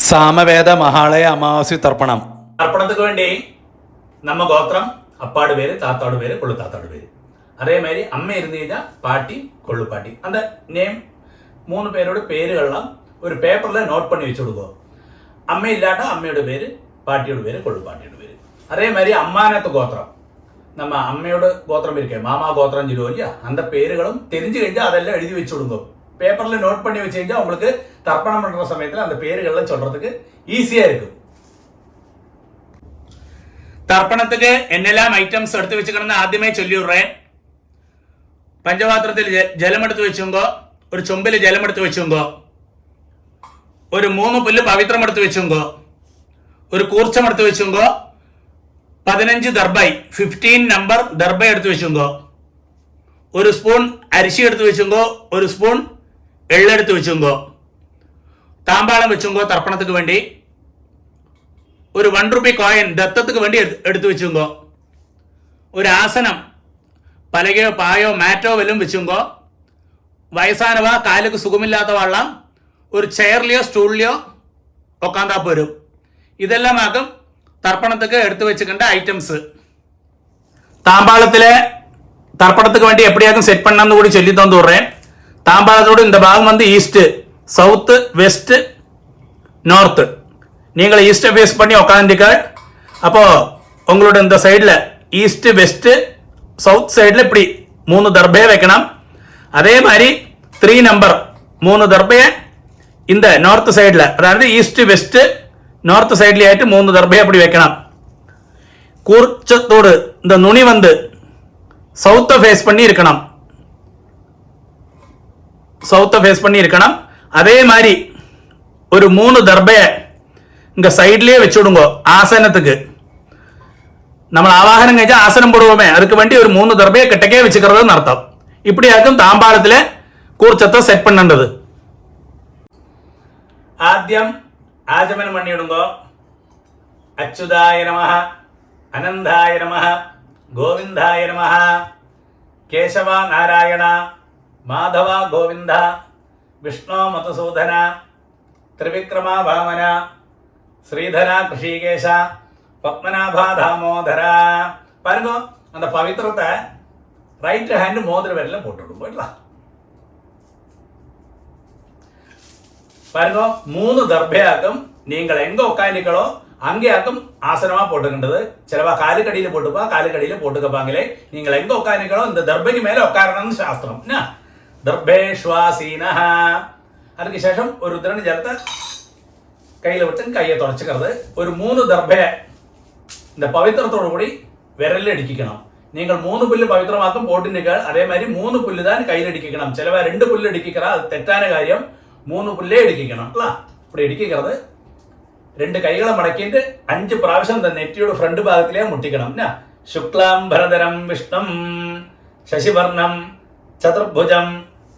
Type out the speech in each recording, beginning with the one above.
സാമവേദ മഹാളയ അമാവാസ്യ തർപ്പണം. തർപ്പണத்துக்கு വേണ്ടി நம்ம கோத்திரம் அப்பாடு பேர், தாத்தாடு பேர், கொள்ளு தாத்தாடு பேர். அதே மாதிரி அம்மை இருந்து കഴിഞ്ഞാൽ பாட்டி கொள்ளு பாட்டி. அந்த நேம் 3 பேரோட பேருகள்லாம் ஒரு பேப்பரில் நோட் பண்ணி வச்சு கொடுக்கும். அம்மை இல்லாட்டா அம்மையோட பேர், பாட்டியோட பேர், கொள்ளு பாட்டியோட பேர். அதே மாதிரி அம்மானத்து கோத்திரம், நம்ம அம்மையோட கோத்திரம் இருக்கே மாமா கோத்திரம் சொல்லுவோம் இல்லையா, அந்த பேருகளும் தெரிஞ்சு കഴിഞ്ഞാல் அதெல்லாம் எழுதி வச்சு கொடுங்க. பேப்பரில் நோட் பண்ணி வச்சு കഴിഞ്ഞാல் உங்களுக்கு தர்ப்பணம் பண்ணுற சமயத்தில் அந்த பேருகள்லாம் சொல்கிறதுக்கு ஈஸியாக இருக்கும். தர்ப்பணத்துக்கு என்னெல்லாம் ஐட்டம்ஸ் எடுத்து வச்சுக்கணும்னு ആദ്യമേ ചൊല്ലിവിടുறேன். പഞ്ചപാത്രത്തിൽ ജലമെടുത്ത് വെച്ചുങ്കോ, ഒരു ചൊമ്പിൽ ജലമെടുത്ത് വെച്ചുങ്കോ, ഒരു 3 പുല്ല് പവിത്രം എടുത്ത് വെച്ചുങ്കോ, ഒരു കൂർച്ചം എടുത്ത് വെച്ചുങ്കോ, 15 ദർബൈ 15 നമ്പർ ദർബൈ എടുത്ത് വെച്ചുങ്കോ, ഒരു സ്പൂൺ അരിശി എടുത്ത് വെച്ചുങ്കോ, ഒരു സ്പൂൺ എള്ളെടുത്ത് വെച്ചുങ്കോ, താമ്പാളം വെച്ചുങ്കോ, തർപ്പണத்துக்கு വേണ്ടി ഒരു 1 രൂപ കോയിൻ ദത്തத்துக்கு വേണ്ടി എടുത്തു വെച്ചുങ്കോ, ഒരു ആസനം പലകയോ പായോ മാറ്റോ വല്ലതും വെച്ചുങ്കോ, വയസ്സാനവ കാലുക്ക് സുഖമില്ലാത്ത വള്ളം ഒരു ചെയറിലെയോ സ്റ്റൂളിലെയോ ഉക്കാന്താ പോരും. ഇതെല്ലാം ആക്കും തർപ്പണத்துக்கு എടുത്തു വെച്ചിട്ടുണ്ട് ഐറ്റംസ്. தாம்பாளத்தில் தர்ப்பணத்துக்கு வேண்டி எப்படியாக்கும் செட் பண்ணான்னு கூட சொல்லி தந்து விடுறேன். தாம்பாளத்தோடு இந்த பாகம் வந்து ஈஸ்ட், சவுத்து, வெஸ்ட், நார்த்து. நீங்கள் ஈஸ்ட்டை ஃபேஸ் பண்ணி உட்காந்துக்க. அப்போது உங்களோட இந்த சைடில் ஈஸ்ட்டு, வெஸ்ட்டு, சவுத் சைடில் இப்படி 3 தர்பையை வைக்கணும். அதே மாதிரி 3 நம்பர் 3 தர்பையை இந்த நார்த் சைடில், அதாவது ஈஸ்ட்டு, வெஸ்ட்டு, நார்த் சைட்லேயே ஆகிட்டு 3 தர்பையை அப்படி வைக்கணும். கூர்ச்சத்தோடு இந்த நுனி வந்து சவுத்தை ஃபேஸ் பண்ணி இருக்கணும், சவுத்தை ஃபேஸ் பண்ணி இருக்கணும். அதே மாதிரி ஒரு 3 தர்பையை இங்கே சைட்லேயே வச்சு விடுங்கோ. ஆசனத்துக்கு நம்ம ஆவாகனம் കഴിച്ചാൽ ஆசனம் போடுவோமே, அதுக்கு வேண்டி ஒரு 3 தர்பையை கிட்டக்கே வச்சுக்கிறதுன்னு அர்த்தம். இப்படியாக்கும் தாம்பாளத்தில் കൂർച്ചത്തെ സെറ്റ് பண்ணേണ്ടത്. ആദ്യം ആചമനം പണിയിടുങ്കോ. അച്യുതായ നമഃ, അനന്തായ നമഃ, ഗോവിന്ദായ നമഃ, കേശവ നാരായണ, മാധവ ഗോവിന്ദ, വിഷ്ണു മധുസൂദന, ത്രിവിക്രമ വാമന, ஸ்ரீதரா கிருஷிகேஷா, பத்மநாபா தாமோதரா. பாருங்க, அந்த பவித்திரத்தை ரைட் ஹேண்ட் மோதிர விரல்ல போட்டுவிடும். போயிடலாம். பாருங்க, 3 தர்பையாக்கும் நீங்கள் எங்க உட்காந்துக்களோ அங்கேயாக்கும் ஆசனமா போட்டுக்கின்றது. சிலவா காலுக்கடியில் போட்டுப்பா, காலுக்கடியில் போட்டுக்கப்பாங்களே. நீங்கள் எங்க உட்காந்துக்களோ இந்த தர்பைக்கு மேல உட்காரணும்னு சாஸ்திரம். தர்பேஷ்வாசீனா. அதுக்கு சேஷம் ஒரு திறன் ஜலத்தை கையில் விட்டு கையை தொடச்சிக்கிறது. ஒரு 3 தர்பையை இந்த பவித்திரத்தோடு கூடி விரலில் அடிக்கணும். நீங்கள் 3 புல்லு பவித்திரமாக்கும் போட்டுனீர்கள். அதே மாதிரி 3 புல்லு தான் கையில் அடிக்கணும். சிலவா 2 புல்லு அடிக்கிறா, அது தெറ്റാன காரியம். 3 புல்லே அடிக்கணும். இப்படி அடிக்கிறது. 2 கைகளை மடக்கிட்டு 5 പ്രാവശ്യം இந்த நெற்றியோட ஃப்ரண்ட் பாகத்திலே முட்டிக்கணும். சுக்லாம் பரதரம் விஷ்ணம் சசிவர்ணம் சதுர்புஜம்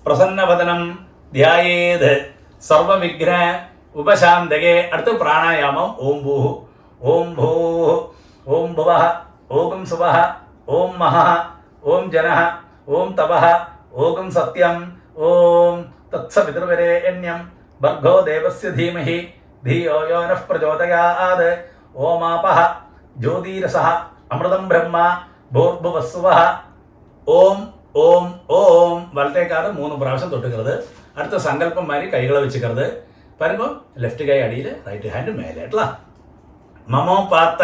பிரசன்னவதனம் தியாயேத் சர்வ விக்ன ഉപശാന്തകേ. അടുത്ത പ്രാണായാമം. ഓം ഭൂ, ഓം ഭൂ, ഓം ഭുവ, ഓം സുവ, ഓം മഹ, ഓം ജന, ഓം തപ, ഓം സത്യം, ഓം തത്സവിതൃവരേണ്യം ഭർഗോ ദേവസ്യ ധീമഹി ധിയോ യോ നഃ പ്രചോദയാത്. ഓമാപഃ ജ്യോതിരസഃ അമൃതം ബ്രഹ്മ ഭൂർഭുവസ്സുവഃ. ഓം ഓം ഓം. വലത്തേക്കാറ് 3 പ്രാവശ്യം തൊട്ടുക്கிறது. അടുത്ത സങ്കല്പം മാതിരി കൈകളെ വെച്ചുക്கிறது. பாருங்க, லெஃப்ட் கை அடியில், ரைட் ஹேண்டு மேலே. மமோ பார்த்த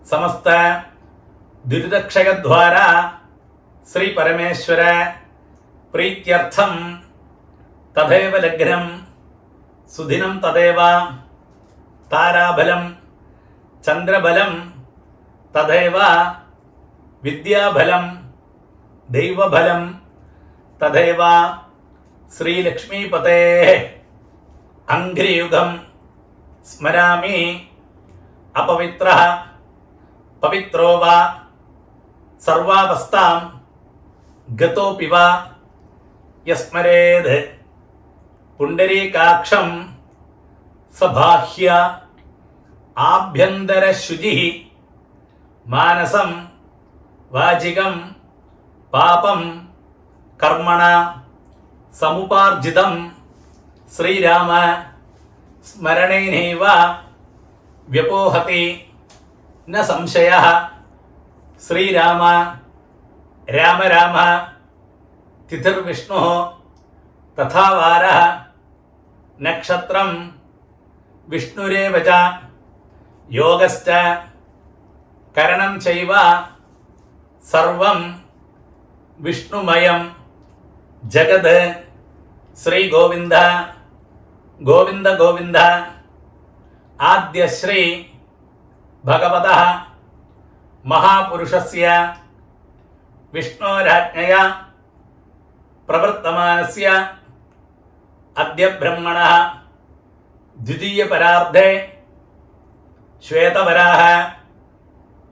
சமஸ்த துரிதக்ஷயத்வாரா ஸ்ரீ பரமேஸ்வர பிரீத்தியர்த்தம் ததேவ லக்னம் சுதினம் ததேவ தாராபலம் சந்திரபலம் ததேவ வித்யாபலம் தெய்வபலம் ததேவ ஸ்ரீலக்ஷ்மீபதே அங்கிரியுகம் ஸ்மராமி. அபவித்ரः பவித்ரோ வா சர்வாவஸ்தாம் கதோபி வா யஸ்மரேத் புண்டரீகாட்சம் சபாஹ்ய ஆப்யந்தர சுஜிः மானசம் வாஜிகம் பாபம் கர்மண சமுபார்ஜிதம் ஸ்ரீராம സ്മരണേനൈവ വ്യപോഹതി ന സംശയ. ശ്രീരാമ രാമ രാമ തിഥിർവിഷ്ണു തഥാ വാര നക്ഷത്രം വിഷ്ണുരേവ ച യോഗശ്ച കരണം ചൈവ സർവം വിഷ്ണുമയം ജഗത്. ശ്രീ ഗോവിന്ദ ഗോവിന്ദ ഗോവിന്ദ. ആദ്യശ്രീ ഭഗവതഃ മഹാപുരുഷസ്യ വിഷ്ണോരാജ്ഞയാ പ്രവർത്തമാനസ്യ അദ്യ ബ്രഹ്മണഃ ദ്വിതീയപരാർദ്ധേ ശ്വേതവരാഹ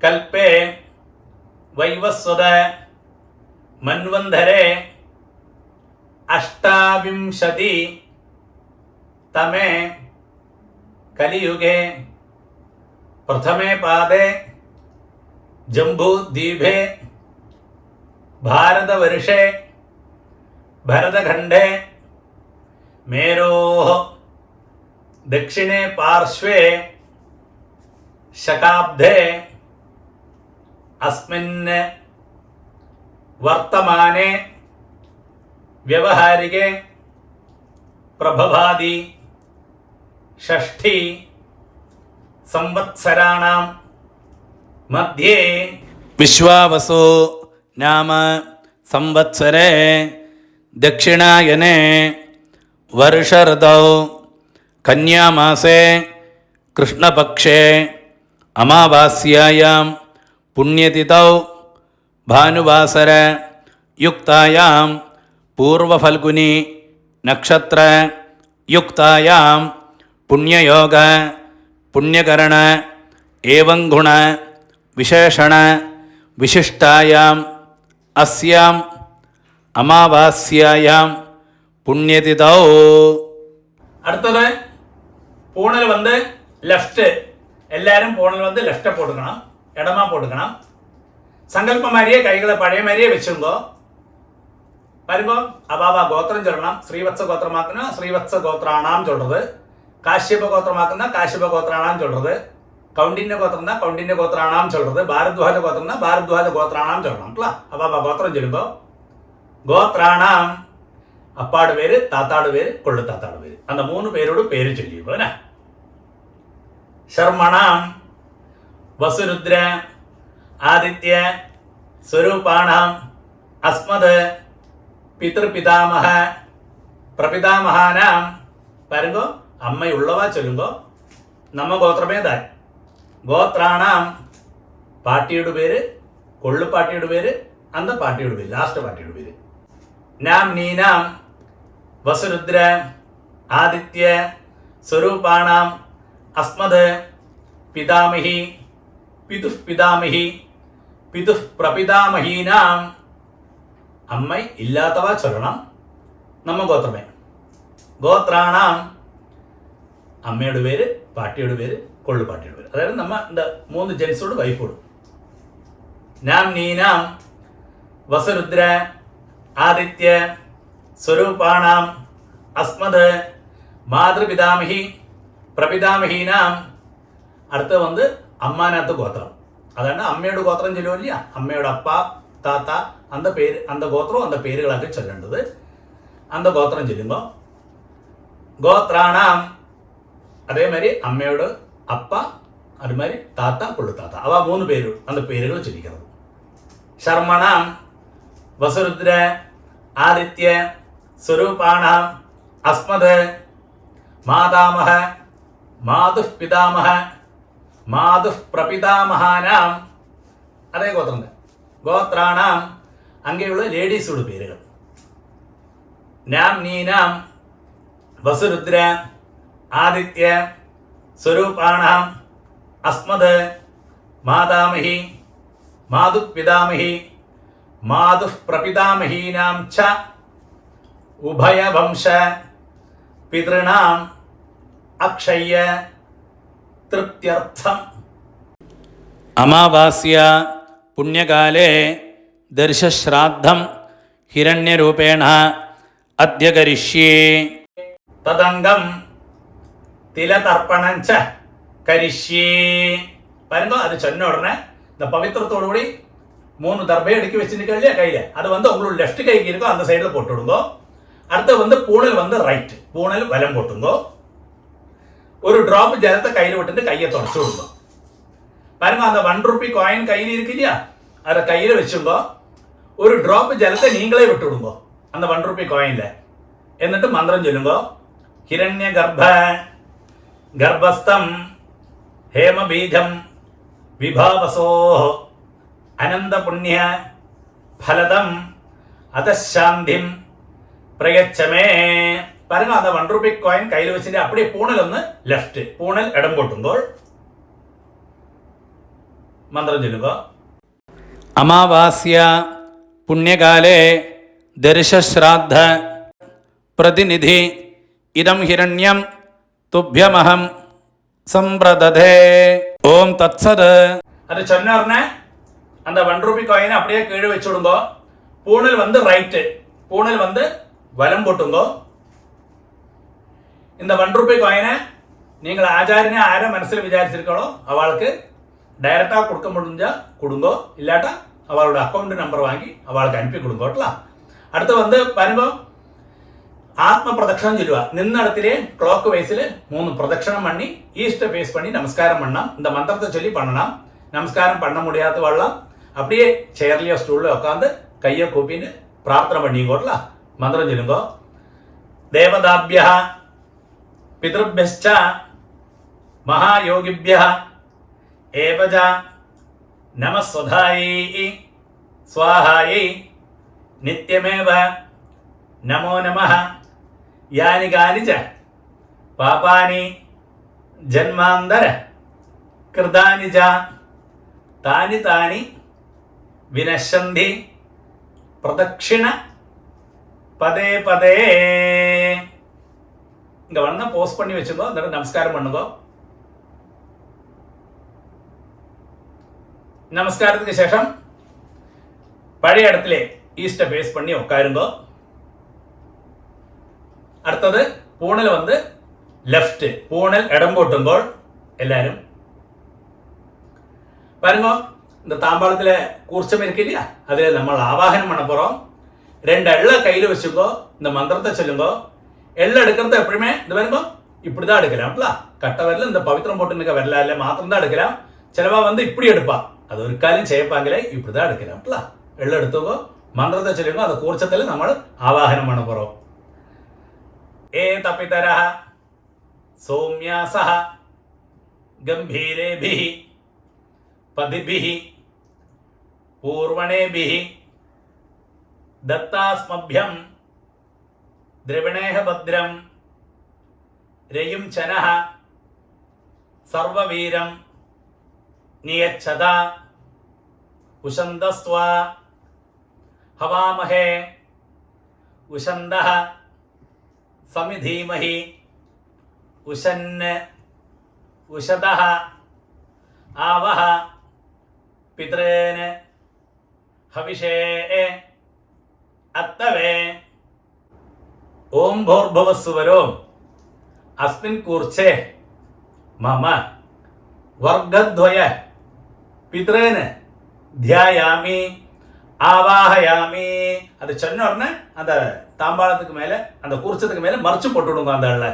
കൽപ്പേ വൈവസ്വത മന്വന്തരേ അഷ്ടാവിംശതി തമേ കലിയുഗേ പ്രഥമേ പാദേ ജംബൂദ്വീപേ ഭാരതവർഷേ ഭരതഖണ്ഡേ മേരോः ദക്ഷിണേ പാർശ്വേ ശകാബ്ദേ അസ്മിൻ വർത്തമാനെ വ്യവഹാരികേ പ്രഭവാദി ഷഷ്ഠി സംവത്സരാണാം മധ്യേ വിശ്വാവസു നാമ സംവത്സരേ ദക്ഷിണായനെ വർഷഋതൗ കന്യാമാസേ കൃഷ്ണപക്ഷേ അമാവാസ്യായാം പുണ്യതിഥൗ ഭാനുവാസര യുക്തായാം പൂർവഫൽഗുനി നക്ഷത്ര യുക്തായാം പുണ്യയോഗ പുണ്യകരണ ഏവം ഗുണ വിശേഷണ വിശിഷ്ടായാം അസ്യാം അമാവാസ്യായാം പുണ്യതിഥൗ. അടുത്തത് പൂണിൽ വന്ന് ലെഫ്റ്റ്. എല്ലാവരും പൂണിൽ വന്ന് ലെഫ്റ്റ് പോടുക്കണം, ഇടമാ പോടുക്കണം. സങ്കല്പ മാരിയെ കൈകളെ പഴയ മാരിയെ വെച്ചുമ്പോ വരുമ്പോ അബാബ ഗോത്രം ചൊല്ലണം. ശ്രീവത്സ ഗോത്രമാക്കുന്ന ശ്രീവത്സ ഗോത്രാണാം ചൊല്ലത്, കാശ്യപ ഗോത്രമാക്കുന്ന കാശ്യപ ഗോത്രാണാം ചൊല്ലത്, കൗണ്ടിന്യ ഗോത്രം കൗണ്ടിന്യ ഗോത്രാണാം ചൊല്ലത്, ഭാരദ്വാജ ഗോത്രം ഭാരദ്വാജ ഗോത്രാണാം ചൊല്ലണം. അബാബ ഗോത്രം ചൊല്ലുമ്പോ ഗോത്രാണാം അപ്പാട് പേര്, താത്താട് പേര്, കൊള്ളു താത്താട് പേര്, அந்த 3 പേരോട് പേര് ചൊല്ലിയുള്ളൂ. ശർമ്മണാം വസുരുദ്ര ആദിത്യ സ്വരൂപാണാം അസ്മത് പിതൃപിതാമഹ പ്രപിതാമഹാനാം. വരുമ്പോ അമ്മയുള്ളവ ചൊല്ലുമ്പോ നമ്മ ഗോത്രമേതാൻ ഗോത്രാണാം പാട്ടിയുടെ പേര്, കൊള്ളുപാട്ടിയുടെ പേര്, അന്ത പാട്ടിയുടെ പേര്, ലാസ്റ്റ് പാട്ടിയുടെ പേര്. നാം നീനാം വസുരുദ്ര ആദിത്യ സ്വരൂപാണാം അസ്മത് പിതാമഹി പിതുഃ പിതാമഹി പിതുഃ പ്രപിതാമഹീനാം. അമ്മ ഇല്ലാത്തവ ചൊല്ലണം. നമ്മ ഗോത്രമേ ഗോത്രാണാം അമ്മയുടെ പേര്, പാട്ടിയുടെ പേര്, കൊള്ളുപാട്ടിയുടെ പേര്. അതായത് നമ്മ എന്താ 3 ജെൻസോട് വൈഫോടും. നാം നീനാം വസുരുദ്ര ആദിത്യ സ്വരൂപാണാം അസ്മത് മാതൃപിതാമഹി പ്രപിതാമഹീനാം. അടുത്ത് വന്ന് അമ്മാനകത്ത് ഗോത്രം. അതാണ് അമ്മയുടെ ഗോത്രം ചൊല്ലുമില്ല, അമ്മയുടെ അപ്പ താത്ത അന്ത പേര്, അന്ത ഗോത്രവും അന്ത പേരുകളൊക്കെ ചൊല്ലേണ്ടത്. അന്ത ഗോത്രം ചൊല്ലുമ്പോൾ ഗോത്രാണാം അതേമാതിരി അമ്മയോട് അപ്പ, അതുമാതിരി താത്ത, കൊള്ളുത്താത്ത, അവ 3 പേര് അന്ത പേരുകൾ ചൊല്ലിക്കുന്നത്. ശർമ്മണാം വസുരുദ്ര ആദിത്യ സ്വരൂപാണാം അസ്മത് മാതാമഹ മാതുഃ പിതാമഹ മാതുഃ പ്രപിതാമഹാനാം. അതേ ഗോത്രം. ഗോത്രാണാം അങ്ങനെയുള്ള ലേഡീസുടെ പേരുകൾ. നാം നീനാം വസുരുദ്ര ആദിത്യ സ്വരൂപാണാം അസ്മത് മാതാമഹി മാതുഃ പിതാമഹി മാതുഃ പ്രപിതാമഹീനാം ച ഉഭയവംശ പിതൃണാം അക്ഷയ്യ തൃപ്ത്യർത്ഥം. അമാവാസ്യ പുണ്യകാലേ ദർശശ്രാദ്ധം ഹിരണ്യരൂപേണ അദ്യ കരിഷ്യേ. തദംഗം തിലതർപ്പണഞ്ച കരിഷ്യേ. பாருங்க, அது சொன்ன உடனே இந்த பவித்திரத்தோடு கூடி 3 தர்பையை அடுக்கி வச்சுருக்கா இல்லையா கையில், அது வந்து உங்களோட லெஃப்ட் கைக்கு இருக்கோ அந்த சைடில் போட்டு விடுங்கோ. அடுத்து வந்து பூணல் வந்து ரைட், பூணல் வலம் போட்டுங்கோ. ஒரு டிராப் ஜலத்தை கையில் விட்டுட்டு கையை தொடச்சு விடுங்க. பாருங்க, அந்த 1 ரூபி காயின் கையில் இருக்கு இல்லையா, அதை கையில் வச்சுங்கோ. ஒரு டிராப் ஜலத்தை நீங்களே விட்டு விடுங்கோ அந்த 1 ரூபி காயினில். എന്നിട്ട് മന്ത്രം ചൊല്ലുങ്കോ. ഹിരണ്യ ഗർഭസ്ഥം ഹേമബീജം വിഭാവസോ അനന്തപുണ്യ ഫലദം അതശാന്തിം പ്രയച്ഛമേ. பாருங்க, அந்த 1 ரூபி காயின் கையில் வச்சுட்டு அப்படியே பூணல் ഒന്ന് ലെഫ്റ്റ്, പൂണൽ ഇടം പൊട്ടുമ്പോൾ മന്ത്രം ചൊല്ലുക. അമാവാസ്യ പുണ്യകാലേ ദർശശ്രാദ്ധ പ്രതിനിധി ഇദം ഹിരണ്യം തുഭ്യമഹം സമ്പ്രദധേ. ഓം തത്സത്. அது சொன்ன உடனே அந்த 1 ரூபி காயினை அப்படியே கீழே வச்சு விடுங்கோ. பூணல் வந்து ரைட்டு, பூணல் வந்து வலம் போட்டுங்கோ. இந்த 1 ரூபி காயினை நீங்கள் ஆச்சாரியனை ஆரை மனசில் விசாரிச்சிருக்கோ அவளுக்கு டைரக்டாக கொடுக்க முடிஞ்சா கொடுங்கோ, இல்லாட்டா அவளோட அக்கௌண்ட் நம்பர் வாங்கி அவளுக்கு அனுப்பி கொடுங்கோட்டலாம். அடுத்து வந்து பாருங்க, ആത്മ പ്രദക്ഷിണം ചൊല്ലുക. നിന്നിടത്തിലെ ക്ലോക്ക് വൈസിൽ 3 പ്രദക്ഷിണം பண்ணி ஈஸ்ட ஃபேஸ் பண்ணி நமஸ்காரம் பண்ணலாம். இந்த மந்திரத்தை சொல்லி பண்ணலாம். நமஸ்காரம் பண்ண முடியாத வள்ளம் அப்படியே சேர்லையோ ஸ்டூல்ல உட்காந்து கையை கூப்பின்னு பிரார்த்தனை பண்ணிக்கோட்டலாம். மந்திரம் சொல்லுங்க. தேவதாபிய பிதൃഭ്യശ്ച மகாயோகிபிய ஏவஜ நமஸ்வதாயை ஸ்வாஹாயை நித்யமேவ நமோ நமः. യാനി കാനിച പാപാനി ജന്മാന്തര കൃതാനി ച താനി താനി വിനശ്യന്തി പ്രദക്ഷിണ പദേ പദേ. இங்கே வந்த போஸ்ட் பண்ணி வச்சுக்கோ, அந்த நமஸ்காரம் பண்ணுங்கோ. நமஸ்காரத்துக்கு சேஷம் பழைய இடத்துல ஈஸ்ட ஃபேஸ் பண்ணி உட்காருங்கோ. അടുത്തത് പൂണൽ വന്ന് ലെഫ്റ്റ്, പൂണൽ ഇടം പോട്ടുമ്പോൾ എല്ലാവരും பாருங்க, இந்த தாம்பாளத்தில் கூர்ச்சம் இருக்கு இல்லையா, அதில் நம்ம ஆவாகனம் பண்ண போகிறோம். 2 எள்ள கையில் வச்சுக்கோ, இந்த மந்திரத்தை சொல்லுங்கோ. எள்ள எடுக்கிறது எப்படியுமே இந்த பாருங்க இப்படி தான் எடுக்கலாம்ல. கட்ட வரல இந்த பவித்திரம் போட்டு நிற்க வரல இல்லை மாத்திரம் தான் எடுக்கலாம். சிலவா வந்து இப்படி எடுப்பா, அது ஒரு காலையும் செய்யப்பாங்களே, இப்படி தான் எடுக்கலாம்ல. எள்ள எடுத்துக்கோ, மந்திரத்தை சொல்லுங்க. அந்த கூர்ச்சத்தில் നമ്മൾ ஆவாகனம் பண்ண போகிறோம். ഏതപിതരഃ സൗമ്യാസഃ ഗംഭീരേഭിഃ പദിഭിഃ പൂർവണേഭിഃ ദത്താസ്മഭ്യം ദ്രവിണേഹ ഭദ്രം രയും ചനഃ സർവവീരം നിയച്ഛത ഉശന്തസ്ത്വ ഹവാമഹേ ഉശന്തഃ സമിധീമഹി ഉശന് ഉശതഃ ആവഹ പിതॄന് ഹവിഷേ അത്തവേ. ഓം ഭൂർഭുവസ്സുവരോ അസ്മിൻ കൂർച്ചേ മമ വർഗദ്വയ പിതॄന് ധ്യായാമി ஆவாஹயாமி. அது சொன்ன உடனே அந்த தாம்பாளத்துக்கு மேலே அந்த கூர்ச்சத்துக்கு மேலே மறைச்சு போட்டுவிடுங்க அந்த ஆளை.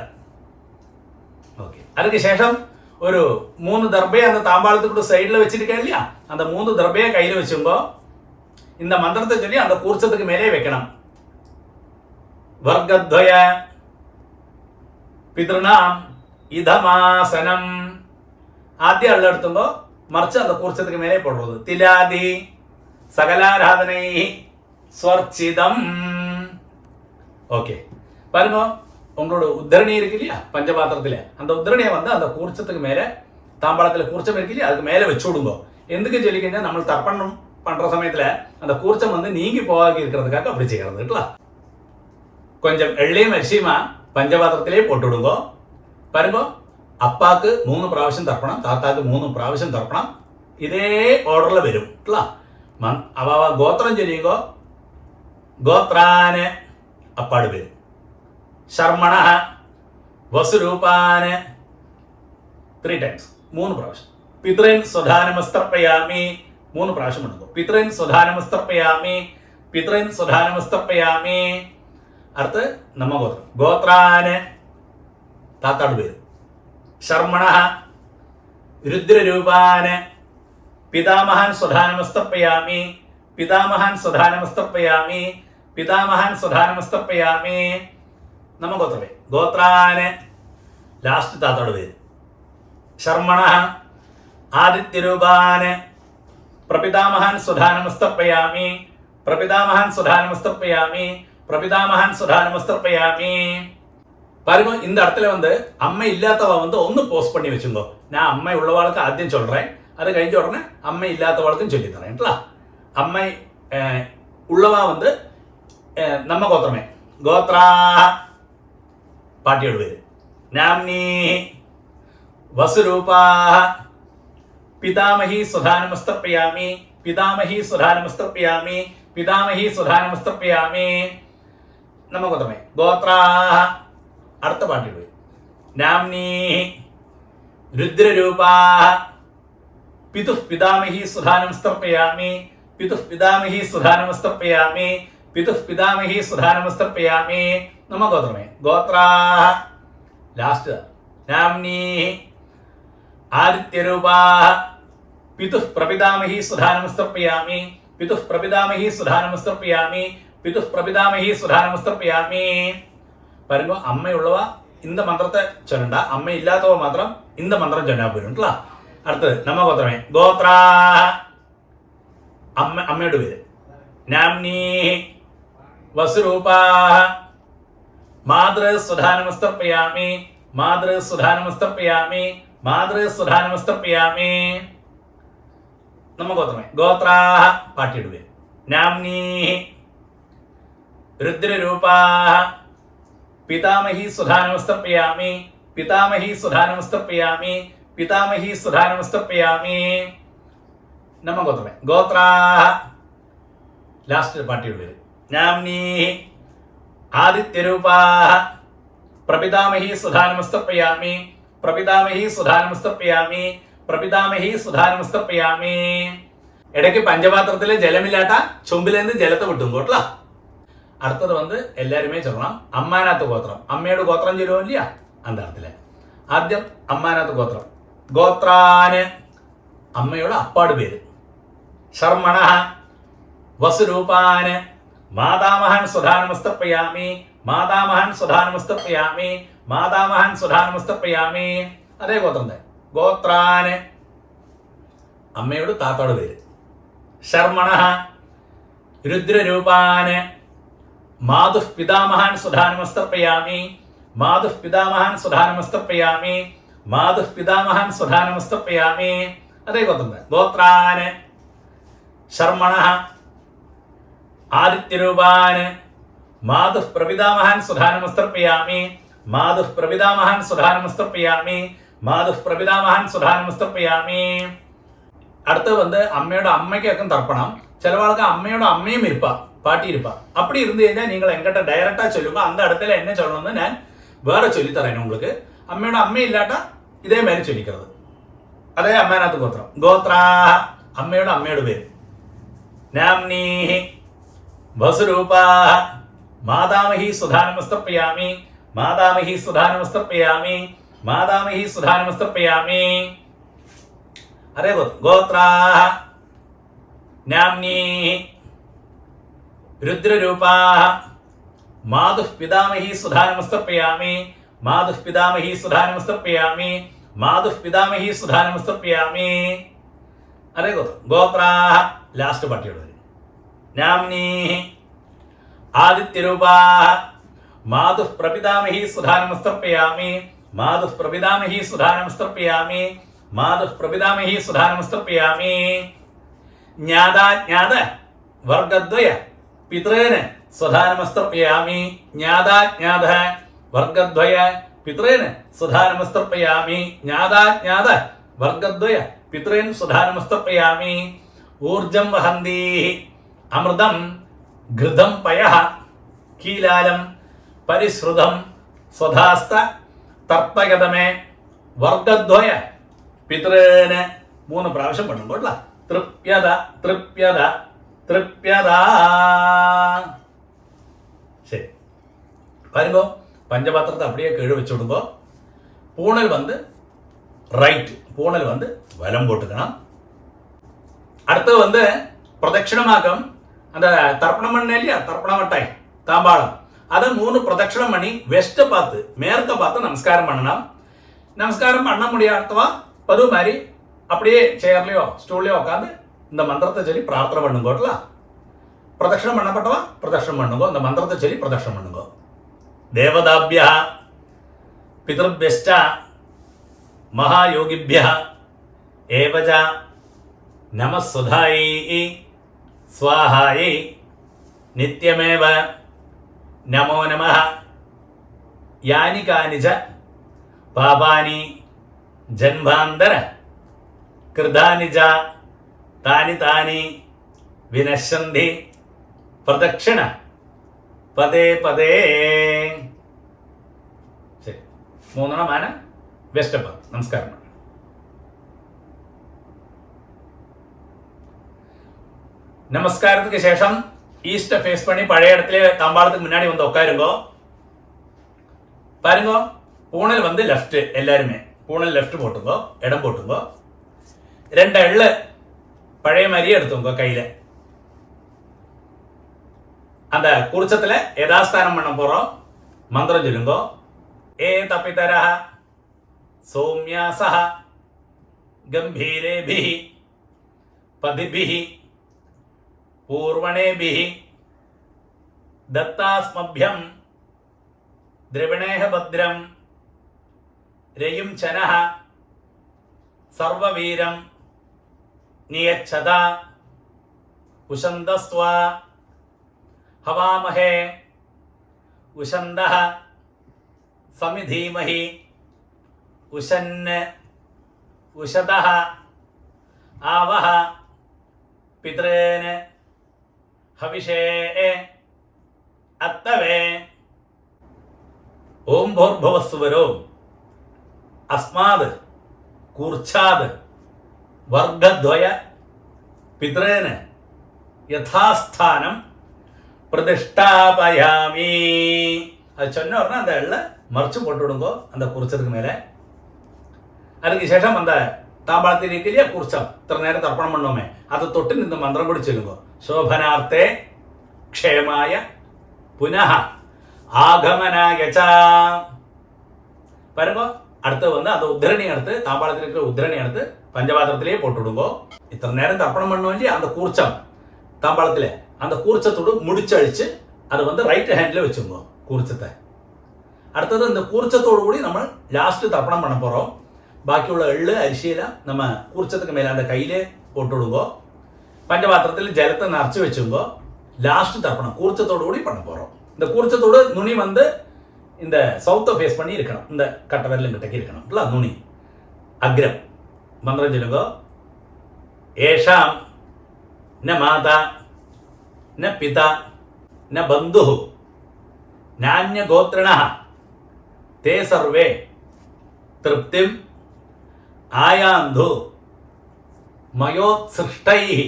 ஓகே, அதுக்கு சேஷம் ஒரு 3 தர்பையை அந்த தாம்பாளத்துக்கு சைடில் வச்சுருக்கேன் இல்லையா, அந்த 3 தர்பையை கையில் வச்சுங்கோ. இந்த மந்திரத்தை சொல்லி அந்த கூர்ச்சத்துக்கு மேலே வைக்கணும். வர்க்கத்வய பிதൃணாம் இதமாசனம். ஆத்தியம் அள்ள எடுத்துங்கோ, மறைச்சு அந்த கூர்ச்சத்துக்கு மேலே போடுறது. திலாதி சகலாராதனை ஸ்வர்ச்சிதம். ஓகே, பாருங்க, உங்களோட உத்தரணி இருக்கு இல்லையா பஞ்சபாத்திரத்தில், அந்த உத்தரணியை வந்து அந்த கூர்ச்சத்துக்கு மேலே, தாம்பாளத்தில் கூர்ச்சம் இருக்கு இல்லையா அதுக்கு மேலே வச்சு விடுங்க. எதுக்கு சொல்லிக்கிங்க, நம்ம தர்ப்பணம் பண்ணுற சமயத்தில் அந்த கூர்ச்சம் வந்து நீங்கி போகாது இருக்கிறதுக்காக அப்படி செய்கிறது. கொஞ்சம் எள்ளையும் அரிசியுமா பஞ்சபாத்திரத்திலே போட்டு விடுங்க. பாருங்க, அப்பாவுக்கு 3 പ്രാവശ്യം തർപ്പണം, താത്താക്ക് 3 പ്രാവശ്യം തർപ്പണം. ഇതേ ഓർഡറിൽ വരും. അവ ഗോത്രം ചൊല്ലിയുമ്പോൾ ഗോത്രാന് അപ്പാട് വരും. ശർമ്മണ വസുരൂപാന് 3 ടൈംസ്, 3 പ്രാവശ്യം. പിതൃൻ സ്വധാനമസ്തർപ്പയാമി, 3 പ്രാവശ്യം എടുക്കും. പിതൃൻ സ്വധാനമസ്തർപ്പയാമി, പിതൃൻ സ്വധാനമസ്തർപ്പയാമി. അടുത്ത് നമ്മ ഗോത്രം. ഗോത്രാന് താത്താട് പേര്. ശർമ്മണ രുദ്രരൂപാന് പിതാമഹാൻ സ്വധാനമസ്തർപ്പയാമി, പിതാമഹാൻ സ്വധാനമസ്തർപ്പയാമി, പിതാമഹാൻ സ്വധാനമസ്തർപ്പയാമി. നമ്മ ഗോത്രമേ. ഗോത്രാന് ലാസ്റ്റ് താത്താട് പേര്. ശർമ്മണ ആദിത്യരൂപാന് പ്രപിതാമഹാൻ സ്വധാനമസ്തർപ്പയാമി, പ്രപിതാമഹാൻ സ്വധാനമസ്തർപ്പയാമി, പ്രപിതാമഹാൻ സ്വധാനമസ്തർപ്പയാമി. பாருங்க, இந்த இடத்துல அம்மை இல்லாதவ ஒன்று போஸ்ட் பண்ணி வச்சுங்கோ. நான் அம்மை உள்ளவாளுக்கு ஆദ്യം சொல்றேன், அது கழிஞ்ச உடனே அம்மை இல்லாதவாளுக்கும் சொல்லி தரேன்ல. அம்மை உள்ளவா நம்ம கோத்திரமே. கோத்ரா பாட்டியோட பேரு. நாம்னி வசுரூபா பிதாமகி சுதானமஸ்தர்ப்பயாமி, பிதாமகி சுதானமஸ்தர்ப்பயாமி, பிதாமகி சுதானமஸ்தர்ப்பயாமி. நம்ம கோத்திரமே. கோத்ரா അടുത്ത പാട്ടിൽ പോയി. നാംനി രുദ്രരൂപാ പിതുഃ പിതാമഹി സുധാനമസ്തർപ്പയാമി, പിതുഃ പിതാമഹി സുധാനമസ്തർപ്പയാമി, പിതുഃ പിതാമഹി സുധാനമസ്തർപ്പയാമി. നമ്മ ഗോത്രമേ. ഗോത്രാ ലാസ്റ്റ്. നാംനി ആദിത്യരൂപാ പിതുഃ പ്രപിതാമഹി സുധാനമസ്തർപ്പയാമി, പിതുഃ പ്രപിതാമഹി സുധാനമസ്തർപ്പയാമി, പിതുഃ പ്രപിതാമഹി സുധാനമസ്തർപ്പയാമി. பாருங்க, அம்மை உள்ளவா இந்த மந்திரத்தை சொல்லண்டா, அம்மை இல்லாதவ மாத்திரம் இந்த மந்திரம் சொன்னா போயிருங்களா. அடுத்தது நம்ம கோத்திரமே. கோத்ரா அம்மையோட பேரு. நாம்னி வசுரூபா மாத்ரு சுதானமஸ்தர்ப்பயாமி, மாத்ரு சுதானமஸ்தர்ப்பயாமி, மாத்ரு சுதானமஸ்தர்ப்பயாமி. நம்ம கோத்திரமே. கோத்ரா பாட்டியோட பேரு. நாம்னி ருத்ரரூபா പിതാമഹി സുധാനമസ്തർപ്പയാമി, പിതാമഹി സുധാനമസ്തർപ്പയാമി, പിതാമഹി സുധാനമസ്തർപ്പയാമി. നമ്മ ഗോത്രമേ. ഗോത്രാ ലാസ്റ്റ് പാട്ടിയുടെ പേര്. നാംനി ആദിത്യരൂപാ പ്രപിതാമഹി സുധാനമസ്തർപ്പയാമി, പ്രപിതാമഹി സുധാനമസ്തർപ്പയാമി, പ്രപിതാമഹി സുധാനമസ്തർപ്പയാമി. ഇടയ്ക്ക് പഞ്ചപാത്രത്തിലെ ജലമില്ലാട്ട ചുമ്പിലേന്ന് ജലത്തെ വിട്ടും കേട്ടോ. അടുത്തത് എല്ലാരുമേ சொல்லலாம். അമ്മാനാത്ത് ഗോത്രം. അമ്മയുടെ ഗോത്രം ചൊല്ലുമോ ഇല്ലയാ அந்த இடத்துல. ആദ്യം അമ്മാനാത്ത് ഗോത്രം. ഗോത്രാന് അമ്മയുടെ അപ്പാട് പേര്. ശർമ്മണ വസുരൂപാന് മാതാമഹൻ സുധാനമസ്തർപ്പയാമി, മാതാമഹൻ സുധാനമസ്തർപ്പയാമി, മാതാമഹൻ സുധാനമസ്തർപ്പയാമി. അതേ ഗോത്രം തന്നെ. ഗോത്രാന് അമ്മയുടെ താത്താട് പേര്. ശർമ്മണ രുദ്രരൂപാന് മാതുഃ പിതാമഹാൻ സുധാനമസ്തർപ്പയാമി, മാതുഃ പിതാമഹാൻ സുധാനമസ്തർപ്പയാമി, മാതുഃ പിതാമഹാൻ സുധാനമസ്തർപ്പയാമി. അതേ ഗോത്രം. ഗോത്രാന് ശർമ്മണ ആദിത്യരൂപാന് മാതുഃ പ്രപിതാമഹാൻ സുധാനമസ്തർപ്പയാമി, മാതുഃ പ്രപിതാമഹാൻ സുധാനമസ്തർപ്പയാമി, മാതുഃ പ്രപിതാമഹാൻ സുധാനമസ്തർപ്പയാമി. അടുത്ത് അമ്മയുടെ അമ്മയ്ക്കൊക്കെ തർപ്പണം. ചിലവാൾക്ക് അമ്മയുടെ അമ്മയും ഇരുപ്പ, பாட்டி இருப்பா. அப்படி இருந்து കഴിഞ്ഞാൽ നിങ്ങൾ என்கிட்ட டைரக்டா சொல்லுங்க, அந்த இடத்துல என்ன சொல்லணும்னு நான் வேற சொல்லி தரேன் உங்களுக்கு. അമ്മയുടെ അമ്മ ഇല്ലാട്ട ഇതേ മാതിരി ചൊല്ലിക്കുന്നത്. അതേ അമ്മാനാത്ത് ഗോത്രം. ഗോത്രാ അമ്മയുടെ അമ്മയുടെ പേര്. നാംനി വസുരൂപാ മാതാമഹി സുധാനമസ്തർപ്പയാമി, മാതാമഹി സുധാനമസ്തർപ്പയാമി, മാതാമഹി സുധാനമസ്തർപ്പയാമി. അതേ ഗോത്രം. ഗോത്രാ നാംനി രുദ്രരൂപാ മാതുഃ പിതാമഹി സുധാനമസ്തർപ്പയാമി, മാതുഃ പിതാമഹി സുധാനമസ്തർപ്പയാമി, മാതുഃ പിതാമഹി സുധാനമസ്തർപ്പയാമി. അതേ ഗോത്രം. ഗോത്രാ ലാസ്റ്റ് പാട്ടിയോട് വരും. നാംനി ആദിത്യരൂപാ മാതുഃ പ്രപിതാമഹി സുധാനമസ്തർപ്പയാമി, മാതുഃ പ്രപിതാമഹി സുധാനമസ്തർപ്പയാമി, മാതുഃ പ്രപിതാമഹി സുധാനമസ്തർപ്പയാമി. ജ്ഞാതാജ്ഞാത വർഗദ്വയ പിതൃന് സ്വധാനമസ്തർപ്പയാമി, ജ്ഞാതാജ്ഞാത വർഗദ്വയ പിതൃന് സ്വധാനമസ്തർപ്പയാമി, ജ്ഞാതാജ്ഞാത വർഗദ്വയ പിതൃൻ സ്വധാനമസ്തർപ്പയാമി. ഊർജം വഹന്തി അമൃതം ഘൃതം പയഃ കീലാലം പരിശ്രുതം സ്വധാസ്ത തർപ്പയതമേ വർഗദ്വയ പിതൃന് 3 പ്രാവശ്യം പണ്ണും കേട്ടോ. തൃപ്യത തൃപ്യത തൃപ്യത. ശരി, വരുമ്പോ பஞ்சபாத்திரத்தை அப்படியே கீழே வச்சு விடுங்கோ. பூணல் வந்து ரைட், பூணல் வந்து வலம் போட்டுக்கணும். அடுத்தது வந்து பிரதட்சிணமாக்கம். அந்த தர்ப்பணம் பண்ண இல்லையா, தர்ப்பண மட்டாய் தாம்பாளம், அதை 3 பிரதட்சிணம் பண்ணி வெஸ்ட்டை பார்த்து மேற்க பார்த்து நமஸ்காரம் பண்ணணும். நமஸ்காரம் பண்ண முடியாதவா பது மாதிரி அப்படியே சேர்லையோ ஸ்டூல்லையோ உட்காந்து இந்த மந்திரத்தை சொல்லி பிரார்த்தனை பண்ணுங்கோட்டலாம். பிரதட்சிணம் பண்ணப்பட்டவா பிரதட்சிணம் பண்ணுங்கோ, இந்த மந்திரத்தை சொல்லி பிரதட்சிணம் பண்ணுங்கோ. தேவதாபியா பிதృభ్యశ్చ மகாயோகிபியா ஏவஜ நமஸ்வதாயை ஸ்வாஹாயை நித்யமேவ நமோ நமः. யானி கானிச்ச பாபானி ஜன்மாந்தர கிருதானி ச தானி தானி வினஷ்யந்தி பிரதக்ஷிண പതേ പതേ. ശരി, 3 വെസ്റ്റപ്പ. നമസ്കാരം. நமஸ்காரத்துக்கு சேஷம் ஈஸ்ட ஃபேஸ் பண்ணி பழைய இடத்துல தாம்பாளத்துக்கு முன்னாடி வந்து உட்காருங்கோ. பாருங்கோ, பூணல் வந்து லெஃப்ட், எல்லாருமே பூணல் லெஃப்ட் போட்டுங்கோ, இடம் போட்டுங்கோ. 2 எள்ளு பழைய மாதிரியே எடுத்துங்கோ கையில். அந்த குருச்சத்தில் யதாஸ்தானம் பண்ண போகிறோம். மந்திரம் சொல்லுங்கோ. ஏ தபிதர சௌமியாச கம்பீரேபி பதிபி பூர்வணேபி தத்தாஸ்மभ्यம் திரவிணேஹ பத்ரம் ரயும் சனஹ சர்வவீரம் நியச்சதா உஷந்தஸ்வா हवामहे उषन्दः समिधीमहि उषन् उषदः आवह पितॄन् हविषे अत्तवे. ओम भूर्भुवस्सुवरो अस्माद् कूर्च्छाद् वर्गद्वय पितॄन् यथास्थानं பிரதிஷ்டாபயாமி. அது சொன்ன உடனே அந்த எள்ள மறைச்சு போட்டு விடுங்கோ அந்த குறிச்சதுக்கு மேலே. அதுக்கு சேஷம் அந்த தாம்பாளத்தில் இல்லையா குறிச்சம், இத்தனை நேரம் தர்ப்பணம் பண்ணோமே, அதை தொட்டு இந்த மந்திரம் கூட சொல்லுங்கோ. சோபனார்த்தே க்ஷேமாய புனः ஆகமனாய ச. பாருங்கோ, அடுத்து வந்து அந்த உத்திரணி எடுத்து தாம்பாளத்தில் இருக்கிற உத்திரணி எடுத்து பஞ்சபாத்திரத்திலேயே போட்டு விடுங்கோ. இத்தனை நேரம் தர்ப்பணம் பண்ணுவோம் இல்லையா அந்த கூர்ச்சம் தாம்பாளத்தில், அந்த கூர்ச்சத்தோடு முடிச்சழிச்சு அதை வந்து ரைட் ஹேண்டில் வச்சுக்கோ கூர்ச்சத்தை. அடுத்தது இந்த கூர்ச்சத்தோடு கூடி நம்ம லாஸ்ட்டு தர்ப்பணம் பண்ண போகிறோம். பாக்கியுள்ள எள்ளு அரிசியெல்லாம் நம்ம கூர்ச்சத்துக்கு மேலே அந்த கையிலே போட்டு விடுங்கோ. பஞ்சபாத்திரத்தில் ஜலத்தை நிறச்சி வச்சுங்கோ. லாஸ்ட்டு தர்ப்பணம் கூர்ச்சத்தோடு கூடி பண்ண போகிறோம். இந்த கூர்ச்சத்தோடு நுனி வந்து இந்த சவுத்தை ஃபேஸ் பண்ணி இருக்கணும், இந்த கட்டை விரலும் கிட்டக்கி இருக்கணும் இல்லை நுனி அக்ரம். மந்திரம் சொல்லுங்கோ. ஏஷாம் ந மாதா न पिता न बंधु नान्य गोत्रिणः ते सर्वे तृप्तिम आयान्धु मयोत्सृष्टैः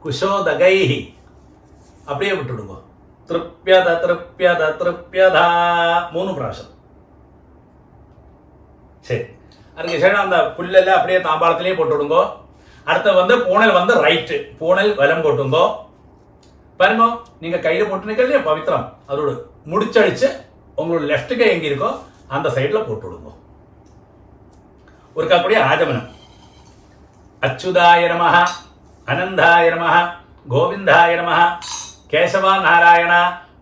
कुशोदगैः. அப்படியே விட்டுடுங்க. திருப்யத திருப்யத திருப்யதா 3 பிராവശ്യം. சரி, அதுக்கு சரி அந்த புல்லெல்லாம் அப்படியே தாம்பாளத்திலேயே போட்டு விடுங்கோ. அடுத்து வந்து பூணல் வந்து ரைட்டு, பூணல் வலம் போட்டுங்கோ. பாருங்க, நீங்க கையில போட்டு நிற்கலையே பவித்திரம், அதோட முடிச்சழிச்சு உங்களோட லெஃப்ட் கை எங்க இருக்கோ அந்த சைட்ல போட்டு விடுங்க. ஒரு அப்படியே ஆஜமனம். அச்சுதாய நமஹ அனந்தாய நமஹ கோவிந்தாய நமஹ கேசவா நாராயண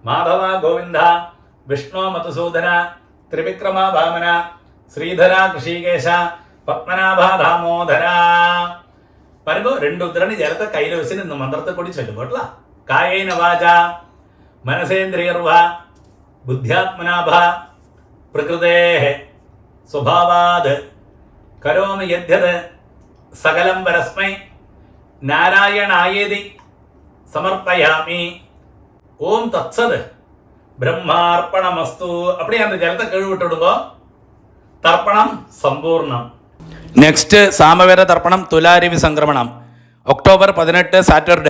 மாதவா கோவிந்தா விஷ்ணு மதுசூதன திரிவிக்ரமா வாமன ஸ்ரீதரா கிருஷிகேஷ பத்மநாபா தாமோதரா. பாருங்க, 2 உத்திரணி ஜலத்தை கையில வச்சு இந்த மந்திரத்தை கூடி சொல்லும் போட்டலாம். காயேன வாஜா மனசேந்திரியர்வா புத்தியாத்மனாபா பிரகிருதேஹ ஸ்வபாவாத் கரோமி யத்யத் சகலம் பரஸ்மை நாராயணாயேதி சமர்ப்பயாமி. ஓம் தத்சத் பிரம்மார்ப்பணமஸ்து. அப்படியே அந்த ஜலத்தை கழுவி விட்டு விடுங்க. தர்ப்பணம் சம்பூர்ணம். നെക്സ്റ്റ് സാമവേദ തർപ്പണം തുലാരവി സംക്രമണം ഒക്ടോബർ 18 സാറ്റർഡേ.